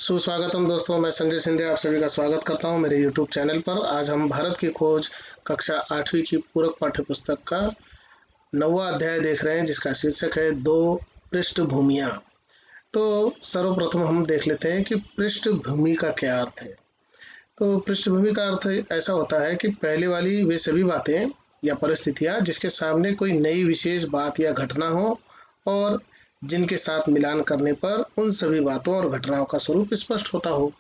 सुस्वागतम दोस्तों, मैं संजय सिंधिया आप सभी का स्वागत करता हूं मेरे YouTube चैनल पर। आज हम भारत की खोज कक्षा 8वीं की पूरक पाठ्य पुस्तक का 9वां अध्याय देख रहे हैं, जिसका शीर्षक है दो पृष्ठभूमियां। तो सर्वप्रथम हम देख लेते हैं कि पृष्ठभूमि का क्या अर्थ है। तो पृष्ठभूमि का अर्थ ऐसा होता है कि पहले वाली वे सभी बातें या परिस्थितियां जिसके सामने कोई नई विशेष बात या घटना हो और जिनके साथ मिलान करने पर उन सभी बातों और घटनाओं का स्वरूप स्पष्ट होता हो।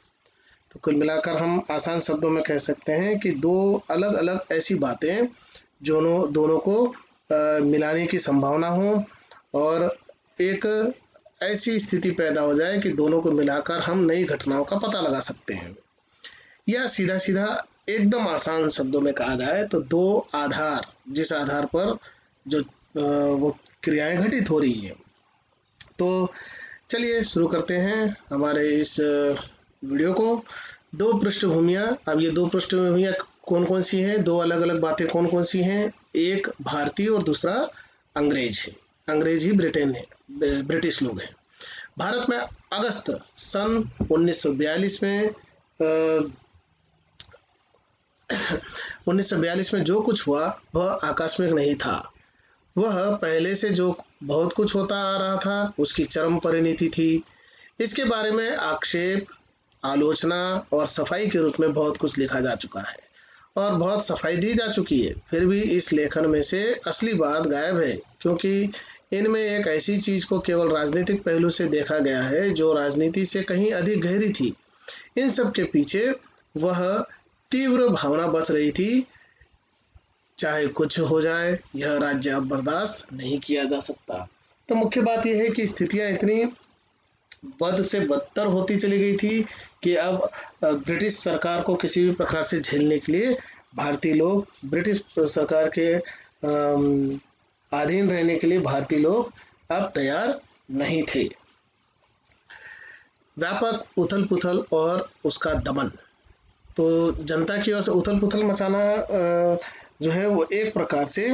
तो कुल मिलाकर हम आसान शब्दों में कह सकते हैं कि दो अलग अलग ऐसी बातें जो दोनों को मिलाने की संभावना हो और एक ऐसी स्थिति पैदा हो जाए कि दोनों को मिलाकर हम नई घटनाओं का पता लगा सकते हैं। या सीधा सीधा एकदम आसान शब्दों में कहा जाए तो दो आधार, जिस आधार पर जो वो क्रियाएं घटित हो रही है। तो चलिए शुरू करते हैं हमारे इस वीडियो को। दो पृष्ठभूमियां। अब ये दो पृष्ठभूमियां कौन कौन सी हैं, दो अलग अलग बातें कौन कौन सी हैं। एक भारतीय और दूसरा अंग्रेज है। अंग्रेज ही ब्रिटेन है, ब्रिटिश लोग हैं। भारत में अगस्त सन 1942 में 1942 में जो कुछ हुआ वह आकस्मिक नहीं था। वह पहले से जो बहुत कुछ होता आ रहा था उसकी चरम परिणति थी। इसके बारे में आक्षेप, आलोचना और सफाई के रूप में बहुत कुछ लिखा जा चुका है और बहुत सफाई दी जा चुकी है। फिर भी इस लेखन में से असली बात गायब है, क्योंकि इनमें एक ऐसी चीज को केवल राजनीतिक पहलू से देखा गया है जो राजनीति से कहीं अधिक गहरी थी। इन सब के पीछे वह तीव्र भावना बच रही थी, चाहे कुछ हो जाए यह राज्य अब बर्दाश्त नहीं किया जा सकता। तो मुख्य बात यह है कि स्थितियां इतनी बद से बदतर होती चली गई थी कि अब ब्रिटिश सरकार को किसी भी प्रकार से झेलने के लिए भारतीय लोग, ब्रिटिश सरकार के अधीन रहने के लिए भारतीय लोग अब तैयार नहीं थे। व्यापक उथल पुथल और उसका दमन। तो जनता की ओर से उथल पुथल मचाना जो है वो एक प्रकार से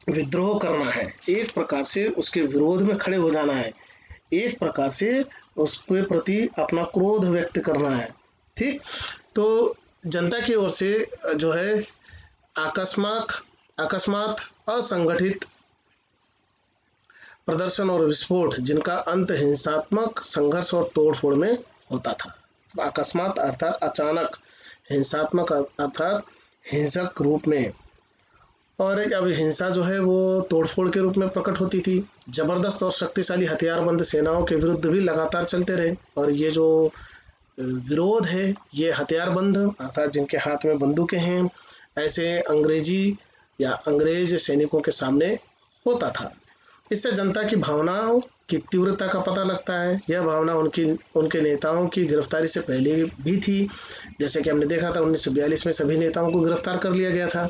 विद्रोह करना है, एक प्रकार से उसके विरोध में खड़े हो जाना है, एक प्रकार से उसके प्रति अपना क्रोध व्यक्त करना है। ठीक, तो जनता की ओर से जो है अकस्मात असंगठित प्रदर्शन और विस्फोट, जिनका अंत हिंसात्मक संघर्ष और तोड़फोड़ में होता था। अकस्मात अर्थात अचानक, हिंसात्मक अर्थात हिंसक रूप में। और अब हिंसा जो है वो तोड़फोड़ के रूप में प्रकट होती थी। जबरदस्त और शक्तिशाली हथियारबंद सेनाओं के विरुद्ध भी लगातार चलते रहे। और ये जो विरोध है ये हथियारबंद अर्थात जिनके हाथ में बंदूकें हैं, ऐसे अंग्रेजी या अंग्रेज सैनिकों के सामने होता था। इससे जनता की भावनाओं की तीव्रता का पता लगता है। यह भावना उनके नेताओं की गिरफ्तारी से पहले भी थी। जैसे कि हमने देखा था 1942 में सभी नेताओं को गिरफ्तार कर लिया गया था,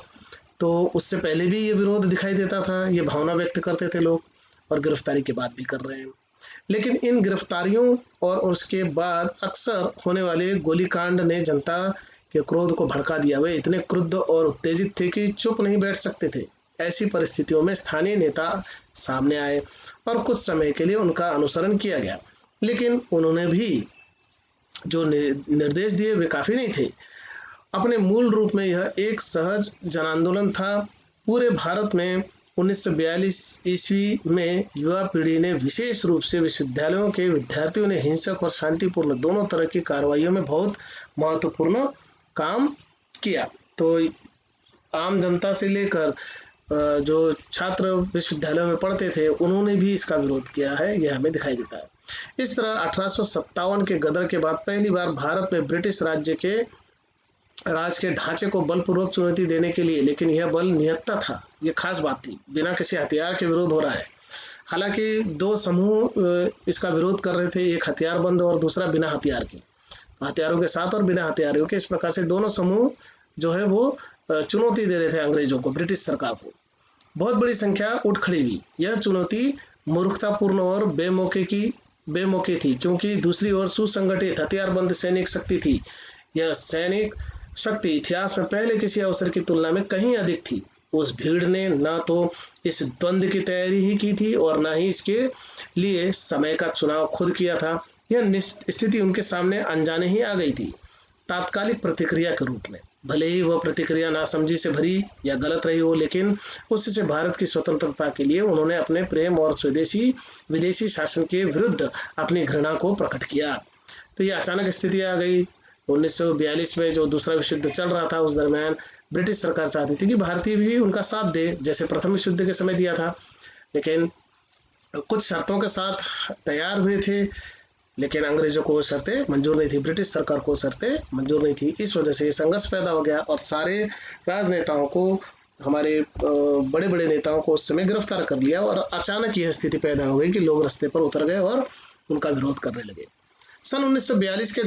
तो उससे पहले भी ये विरोध दिखाई देता था, ये भावना व्यक्त करते थे लोग, और गिरफ्तारी के बाद भी कर रहे हैं। लेकिन इन गिरफ्तारियों और उसके बाद अक्सर होने वाले गोलीकांड ने जनता के क्रोध को भड़का दिया। वे इतने क्रुद्ध और उत्तेजित थे कि चुप नहीं बैठ सकते थे। ऐसी परिस्थितियों में स्थानीय नेता सामने आए और कुछ समय के लिए उनका अनुसरण किया गया, लेकिन उन्होंने भी जो निर्देश दिए वे काफी नहीं थे। अपने मूल रूप में यह एक सहज जन आंदोलन था। पूरे भारत में 1942 ईस्वी में युवा पीढ़ी ने, विशेष रूप से विश्वविद्यालयों के विद्यार्थियों ने हिंसक और शांतिपूर्ण दोनों तरह की कार्रवाइयों में बहुत महत्वपूर्ण काम किया। तो आम जनता से लेकर जो छात्र विश्वविद्यालयों में पढ़ते थे उन्होंने भी इसका विरोध किया है, यह हमें दिखाई देता है। इस तरह 1857 के गदर के बाद पहली बार भारत में ब्रिटिश राज के ढांचे को बलपूर्वक चुनौती देने के लिए, लेकिन यह बल निहत्था था, ये खास बात थी, बिना किसी हथियार के विरोध हो रहा है। हालांकि दो समूह इसका विरोध कर रहे थे, एक हथियारबंद और दूसरा बिना हथियार के, हथियारों के साथ और बिना हथियारों के। इस प्रकार से दोनों समूह जो है वो चुनौती दे रहे थे अंग्रेजों को, ब्रिटिश सरकार को। बहुत बड़ी संख्या उठ खड़ी हुई। यह चुनौती मूर्खतापूर्ण और बेमौके थी, क्योंकि दूसरी ओर सुसंगठित हथियारबंद सैनिक शक्ति थी। यह सैनिक शक्ति इतिहास में पहले किसी अवसर की तुलना में कहीं अधिक थी। उस भीड़ ने न तो इस द्वंद्व की तैयारी ही की थी और न ही इसके लिए समय का चुनाव खुद किया था। यह स्थिति उनके सामने अनजाने ही आ गई थी, तात्कालिक प्रतिक्रिया के रूप में। भले ही वह प्रतिक्रिया नासमझी से भरी या गलत रही हो, लेकिन उससे भारत की स्वतंत्रता के लिए उन्होंने अपने प्रेम और स्वदेशी विदेशी शासन के विरुद्ध अपनी घृणा को प्रकट किया। तो ये अचानक स्थिति आ गई। 1942 में जो दूसरा विश्व युद्ध चल रहा था, उस दरमियान ब्रिटिश सरकार चाहती थी कि भारतीय भी उनका साथ दे, जैसे प्रथम विश्व युद्ध के समय दिया था, लेकिन कुछ शर्तों के साथ तैयार हुए थे, लेकिन अंग्रेजों को वो शर्तें मंजूर नहीं थी, ब्रिटिश सरकार को शर्तें मंजूर नहीं थी। इस वजह से ये संघर्ष पैदा हो गया और सारे राजनेताओं को, हमारे बड़े बड़े नेताओं को उस समय गिरफ्तार कर लिया और अचानक यह स्थिति पैदा हो गई कि लोग रास्ते पर उतर गए और उनका विरोध करने लगे। सन 1942 के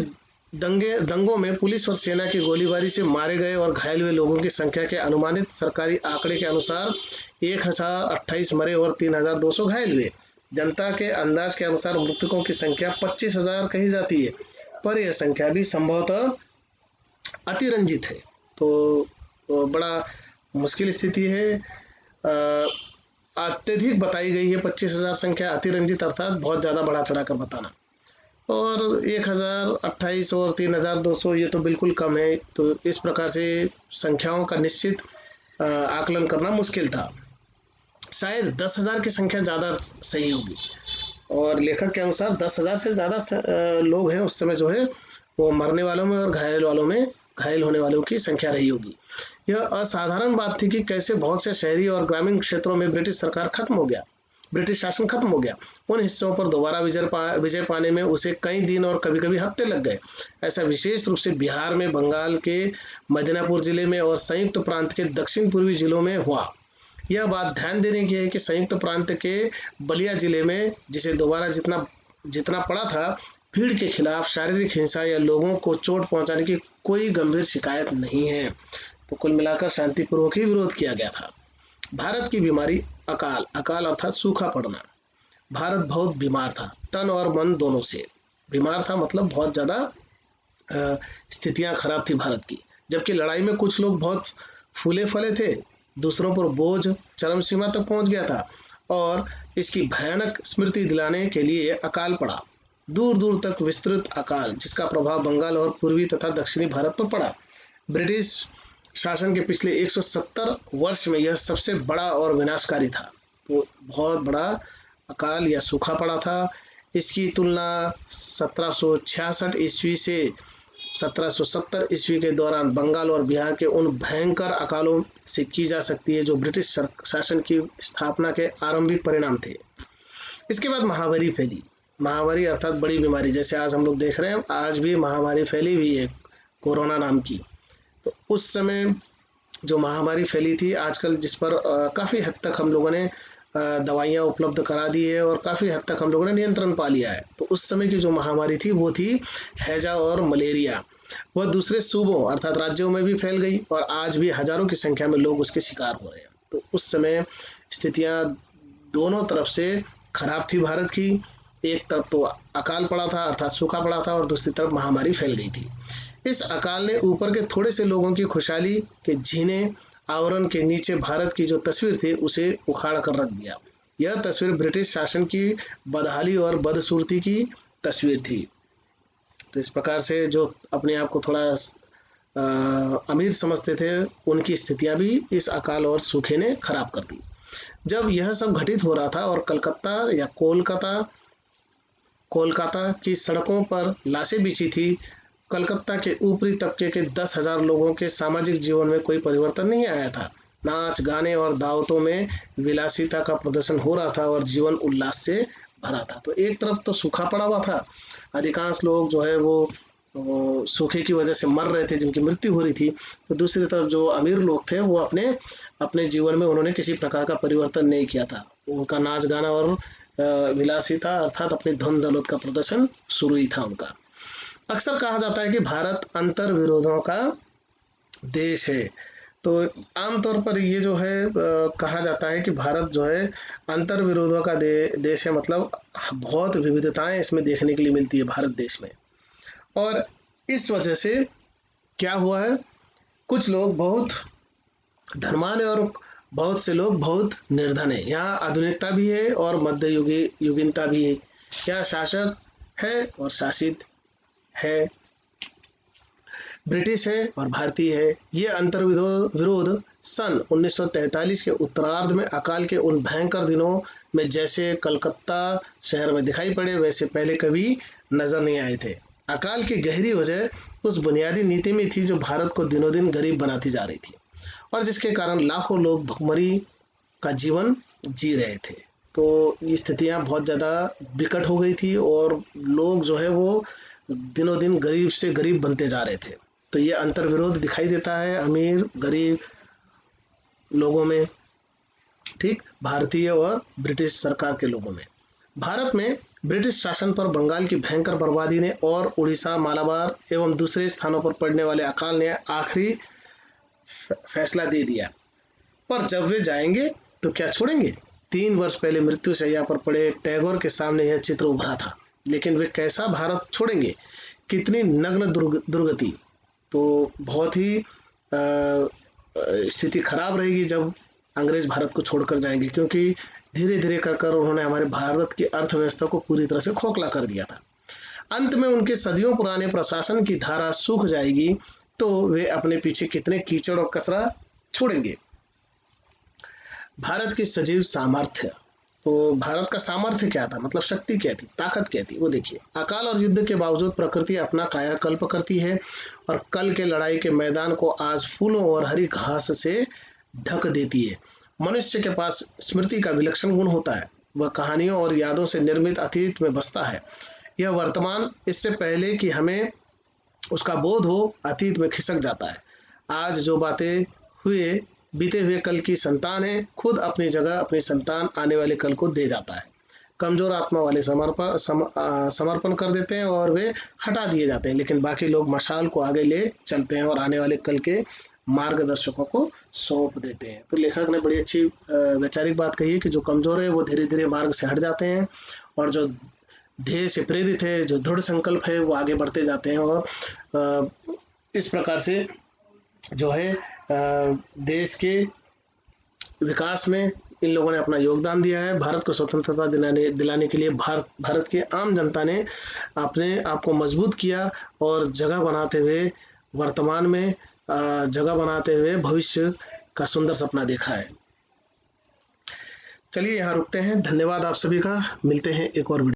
दंगों में पुलिस और सेना की गोलीबारी से मारे गए और घायल हुए लोगों की संख्या के अनुमानित सरकारी आंकड़े के अनुसार 1028 मरे और 3200 घायल हुए। जनता के अंदाज के अनुसार मृतकों की संख्या 25,000 कही जाती है, पर यह संख्या भी संभवतः अतिरंजित है। तो बड़ा मुश्किल स्थिति है। अत्यधिक बताई गई है 25,000 संख्या, अतिरंजित अर्थात बहुत ज्यादा बढ़ा चढ़ाकर बताना। और 1028 और 3200 ये तो बिल्कुल कम है। तो इस प्रकार से संख्याओं का निश्चित आकलन करना मुश्किल था। शायद 10,000 की संख्या ज्यादा सही होगी, और लेखक के अनुसार 10,000 से ज्यादा लोग हैं उस समय जो है वो मरने वालों में और घायल होने वालों की संख्या रही होगी। यह असाधारण बात थी कि कैसे बहुत से शहरी और ग्रामीण क्षेत्रों में ब्रिटिश शासन खत्म हो गया। उन हिस्सों पर दोबारा विजय पाने में उसे कई दिन और कभी कभी हफ्ते लग गए। ऐसा विशेष रूप से बिहार में, बंगाल के मिदनापुर जिले में और संयुक्त प्रांत के दक्षिण पूर्वी जिलों में हुआ। यह बात ध्यान देने की है कि संयुक्त प्रांत के बलिया जिले में, जिसे दोबारा जितना पड़ा था, भीड़ के खिलाफ शारीरिक हिंसा या लोगों को चोट पहुंचाने की कोई गंभीर शिकायत नहीं है। तो कुल मिलाकर शांतिपूर्वक ही विरोध किया गया था। भारत की बीमारी अकाल अर्थात सूखा पड़ना। भारत बहुत बीमार था, तन और मन दोनों से बीमार था, मतलब बहुत ज्यादा स्थितियां खराब थी भारत की। जबकि लड़ाई में कुछ लोग बहुत फूले फले थे, दूसरों पर बोझ चरम सीमा तक पहुंच गया था, और इसकी भयानक स्मृति दिलाने के लिए अकाल पड़ा, दूर दूर तक विस्तृत अकाल, जिसका प्रभाव बंगाल और पूर्वी तथा दक्षिणी भारत पर पड़ा। ब्रिटिश शासन के पिछले 170 वर्ष में यह सबसे बड़ा और विनाशकारी था। तो बहुत बड़ा अकाल या सूखा पड़ा था। इसकी तुलना 1766 ईस्वी से 1770 ईस्वी के दौरान बंगाल और बिहार के उन भयंकर अकालों से की जा सकती है जो ब्रिटिश शासन की स्थापना के आरंभिक परिणाम थे। इसके बाद महामारी फैली। महामारी अर्थात बड़ी बीमारी, जैसे आज हम लोग देख रहे हैं, आज भी महामारी फैली हुई है, कोरोना नाम की। तो उस समय जो महामारी फैली थी, आजकल जिस पर काफी हद तक हम लोगों ने दवाइयां उपलब्ध करा दी है और काफी हद तक हम लोगों ने नियंत्रण पा लिया है। तो उस समय की जो महामारी थी वो थी हैजा और मलेरिया। वह दूसरे सूबों अर्थात राज्यों में भी फैल गई और आज भी हजारों की संख्या में लोग उसके शिकार हो रहे हैं। तो उस समय स्थितियां दोनों तरफ से खराब थी भारत की। एक तरफ तो अकाल पड़ा था अर्थात सूखा पड़ा था, और दूसरी तरफ महामारी फैल गई थी। इस अकाल ने ऊपर के थोड़े से लोगों की खुशहाली के जीने आवरण के नीचे भारत की जो तस्वीर थी उसे उखाड़ कर रख दिया। यह तस्वीर ब्रिटिश शासन की बदहाली और बदसूरती की तस्वीर थी। तो इस प्रकार से जो अपने आप को थोड़ा अमीर समझते थे, उनकी स्थितियां भी इस अकाल और सूखे ने खराब कर दी। जब यह सब घटित हो रहा था और कलकत्ता या कोलकाता की सड़कों पर लाशें बिछी थी, कलकत्ता के ऊपरी तबके के 10,000 लोगों के सामाजिक जीवन में कोई परिवर्तन नहीं आया था। नाच गाने और दावतों में विलासिता का प्रदर्शन हो रहा था और जीवन उल्लास से भरा था। तो एक तरफ तो सूखा पड़ा हुआ था, अधिकांश लोग जो है वो सूखे की वजह से मर रहे थे, जिनकी मृत्यु हो रही थी। तो दूसरी तरफ जो अमीर लोग थे वो अपने जीवन में उन्होंने किसी प्रकार का परिवर्तन नहीं किया था। उनका नाच गाना और विलासिता अर्थात अपनी धन दौलत का प्रदर्शन शुरू ही था उनका। अक्सर कहा जाता है कि भारत अंतर विरोधों का देश है। तो आमतौर पर ये जो है कहा जाता है कि भारत जो है अंतर विरोधों का देश है, मतलब बहुत विविधताएं इसमें देखने के लिए मिलती है भारत देश में। और इस वजह से क्या हुआ है, कुछ लोग बहुत धनवान है और बहुत से लोग बहुत निर्धन है। यहाँ आधुनिकता भी है और मध्ययुगीनता भी है। यहाँ शासक है और शासित है, ब्रिटिश है और भारतीय है। ये अंतर विरोध सन 1943 के उत्तरार्ध में अकाल के उन भयंकर दिनों में जैसे कलकत्ता शहर में दिखाई पड़े, वैसे पहले कभी नजर नहीं आए थे। अकाल की गहरी वजह उस बुनियादी नीति में थी जो भारत को दिनों दिन गरीब बनाती जा रही थी और जिसके कारण लाखों लोग भुखमरी का जीवन जी रहे थे। तो ये स्थितियां बहुत ज़्यादा विकट हो गई थी और लोग जो है वो दिनों दिन गरीब से गरीब बनते जा रहे थे। तो ये अंतर विरोध दिखाई देता है अमीर गरीब लोगों में, ठीक, भारतीय और ब्रिटिश सरकार के लोगों में। भारत में ब्रिटिश शासन पर बंगाल की भयंकर बर्बादी ने और उड़ीसा, मालाबार एवं दूसरे स्थानों पर पड़ने वाले अकाल ने आखिरी फैसला दे दिया। पर जब वे जाएंगे तो क्या छोड़ेंगे? 3 वर्ष पहले मृत्यु शैया पर पड़े टैगोर के सामने यह चित्र उभरा था। लेकिन वे कैसा भारत छोड़ेंगे? कितनी नग्न दुर्गति। तो बहुत ही स्थिति खराब रहेगी जब अंग्रेज भारत को छोड़कर जाएंगे, क्योंकि धीरे धीरे कर उन्होंने हमारे भारत की अर्थव्यवस्था को पूरी तरह से खोखला कर दिया था। अंत में उनके सदियों पुराने प्रशासन की धारा सूख जाएगी तो वे अपने पीछे कितने कीचड़ और कचरा छोड़ेंगे। भारत की सजीव सामर्थ्य। तो भारत का सामर्थ्य क्या था, मतलब शक्ति क्या थी, ताकत क्या थी, वो देखिए। अकाल और युद्ध के बावजूद प्रकृति अपना कायाकल्प करती है और कल के लड़ाई के मैदान को आज फूलों और हरी घास से ढक देती है। मनुष्य के पास स्मृति का विलक्षण गुण होता है। वह कहानियों और यादों से निर्मित अतीत में बसता है। यह वर्तमान इससे पहले कि हमें उसका बोध हो अतीत में खिसक जाता है। आज जो बातें हुए बीते हुए कल की संतान है, खुद अपनी जगह अपनी संतान आने वाले कल को दे जाता है। कमजोर आत्मा वाले समर्पण कर देते हैं और वे हटा दिए जाते हैं, लेकिन बाकी लोग मशाल को आगे ले चलते हैं और आने वाले कल के मार्गदर्शकों को सौंप देते हैं। तो लेखक ने बड़ी अच्छी वैचारिक बात कही है कि जो कमजोर है वो धीरे धीरे मार्ग से हट जाते हैं और जो ध्येय से प्रेरित है, जो दृढ़ संकल्प है, वो आगे बढ़ते जाते हैं। और इस प्रकार से जो है देश के विकास में इन लोगों ने अपना योगदान दिया है। भारत को स्वतंत्रता दिलाने के लिए भारत के आम जनता ने अपने आप को मजबूत किया और जगह बनाते हुए वर्तमान में जगह बनाते हुए भविष्य का सुंदर सपना देखा है। चलिए यहाँ रुकते हैं। धन्यवाद आप सभी का। मिलते हैं एक और वीडियो।